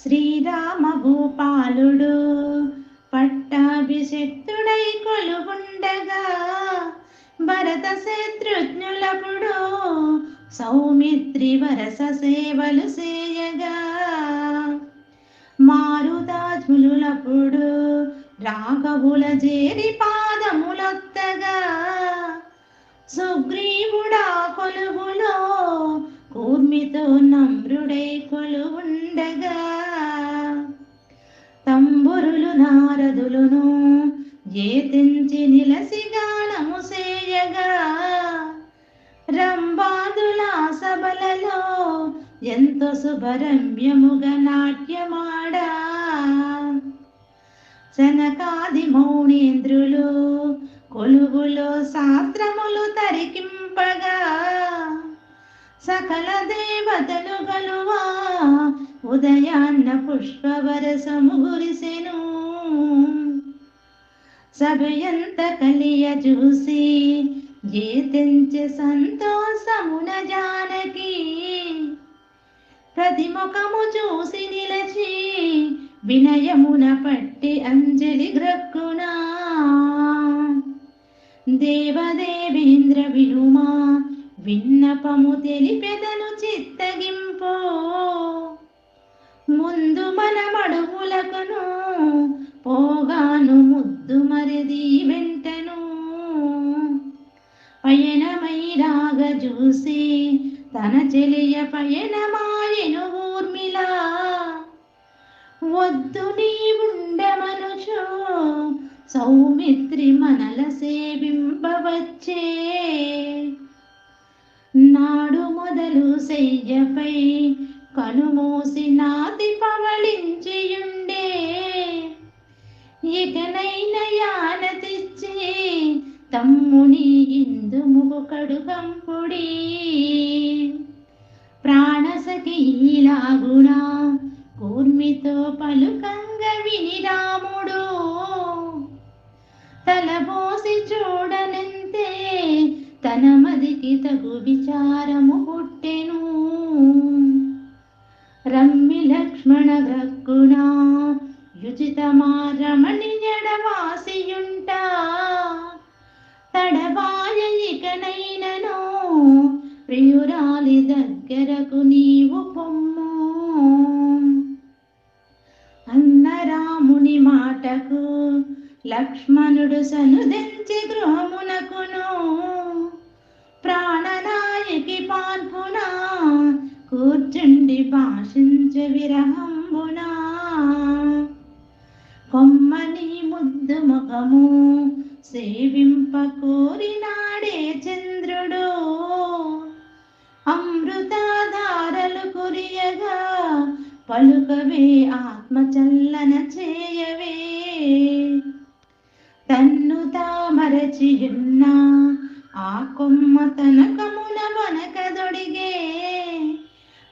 శ్రీరామ భూపాలుడు పట్టాభిషిక్తుడై కొలువుండగా భరత శత్రుఘ్నులపుడు సౌమిత్రి వరస సేవలు చేయగా మారుతాజ్ములపుడు రాఘవుల జేరి పాదములొత్తగా సుగ్రీవుడా కొలువులో కూర్మితో నమ్రుడై కొలువుండగా తంబురులు నారదులును ఏతించి నిలసి గానము సేయగా రంబాదుల సభలలో ఎంతో శుభరమ్యముగా నాట్యమాడా శనకాది మౌనేంద్రులు కొలువులో శాస్త్రములు తరికింపగా సకల దేవతలు గలువా ఉదయాన్న పుష్పవరసము గురిసెను సభయంత కలియ చూసి ఏ తెంచె సంతోషమున జానకి ప్రతిముఖము చూసి నిలచి వినయమున పట్టి అంజలి గ్రక్కునా దేవదేవేంద్ర వినుమా విన్నపము తెలిపెదను చిత్తగింపో ముందు మనమడుగులకును పోగాను ముద్దు మరిది వెంటను పయనమై రాగ చూసి తన చెలియ పయనమాయను ఊర్మిళ వద్దు నీ ఉండమనుచు సౌమిత్రి మనల సేవింపవచ్చే నాడు మొదలు శయ్యపై కనుమూసి నాతి పవళించియుండే ఇకనైన యానతిచ్చి తమ్ముని ఇందు ముగుకడు కంపుడి ప్రాణసఖి ఈలాగునా కూర్మితో పలుకంగ విని రాముడు తలబోసి చూడనంతే తన మదికి తగు విచారము పుట్టెను రమ్మి లక్ష్మణ గ్రక్కుణ యుచితమా రమణి జడవాసియుంట తడబాయ ఇకనైనను ప్రియురాలి దగ్గరకు నీవు పొమ్ము అన్న రాముని మాటకు లక్ష్మణుడు సనుదెంచి గృహమునకును ప్రాణనాయకి పాల్పున కూర్చుండి భాషించ విరహంబునా కొమ్మని ముద్దు ముఖము సేవింప కోరినాడే చంద్రుడు అమృతధారలు కురియగా పలుకవే ఆత్మ చల్లన చేయవే తన్ను తామరచియున్న ఆ కొమ్మ తనకమున వనకదొడిగే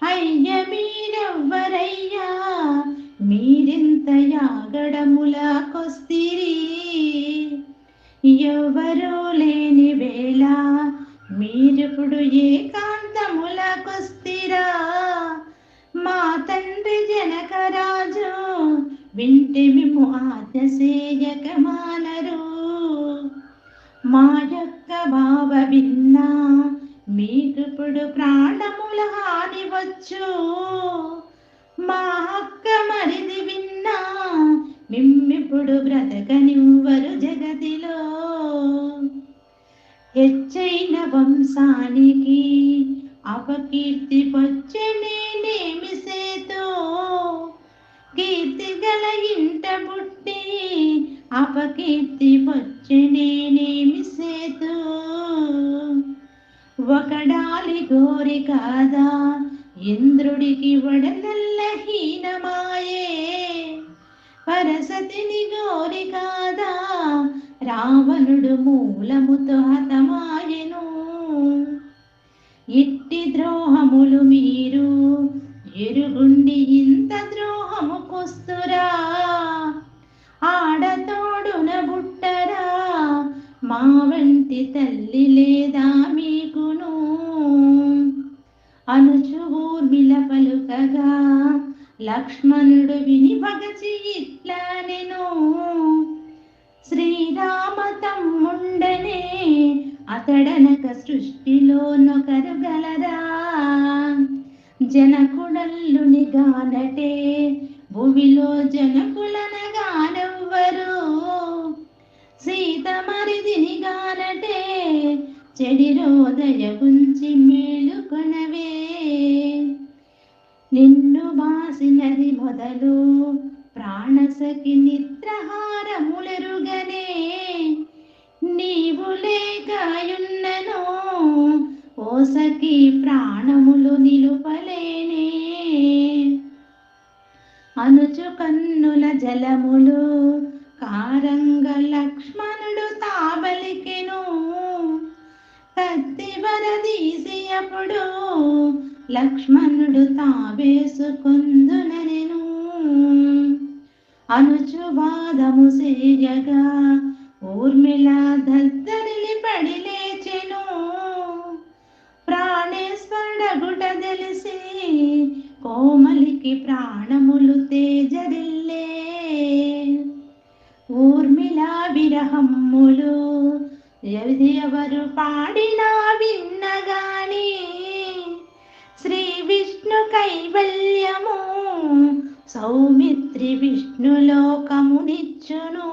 అయ్య మీరెవ్వరయ్యా మీరింత యాగడములకొస్తిరి ఎవరూ లేని వేళ మీరిప్పుడు ఏకాంతములకొస్తిరా మా తండ్రి జనకరాజు వింటే మేము ఆజ్ఞసేయక మానరు మా యొక్క భావ విన్నా మీకిప్పుడు ప్రాణముల హాని వచ్చు మా హక్క మరిది విన్నా మిమ్మిప్పుడు బ్రతకనివ్వరు జగతిలో హెచ్చైన వంశానికి అపకీర్తి వచ్చే నేనేమి సేతో కీర్తి గల ఇంట పుట్టి అపకీర్తి వచ్చే నేనేమి సేతు ఒకడాలి గోరి కాదా ఇంద్రుడికి వడనల్ల హీనమాయే పరసతిని గోరి కాదా రావణుడు మూలముతో హతమాయెను ఇట్టి ద్రోహములు మీరు ఎరుగుండి ఇంత ద్రోహము కొస్తురా ఆడతోడున బుట్టరా మా వంటి తల్లి లేదా మీకును అనుచు ఊర్మిళ పలుకగా లక్ష్మణుడు విని భగచి ఇట్లా నేను శ్రీరామ తమ్ముండనే అతడనక సృష్టిలో నొకరు గలరా జనకుడల్లుని గానటే భూమిలో జనకులనగానెవ్వరు సీత మరిదిని గానటే చెడిరోదయ గుంచి మేలుకొనవే నిన్ను బాసినది మొదలు ప్రాణసకి నిద్రహారములెరుగనే నీవు లేకయున్నను ఓసకి ప్రాణములు నిలుపలేనే అనుచు కన్నుల జలములు కారంగ లక్ష్మణుడు తాబలికెను కత్తి వరదీసి అప్పుడు లక్ష్మణుడు తావేసుకొందునెను అనుచు వాదము సేయగా ఊర్మిళ దద్దరిల్లి పడి లేచెను ప్రాణేశ్వరుడగుట తెలిసి కోమలికి ప్రాణములు తేజరిల్లే ఊర్మిళ విరహమ్ములు ఎవరు పాడినా విన్నగాని శ్రీ విష్ణు కైవల్యము సౌమిత్రి విష్ణులోకమునిచ్చును.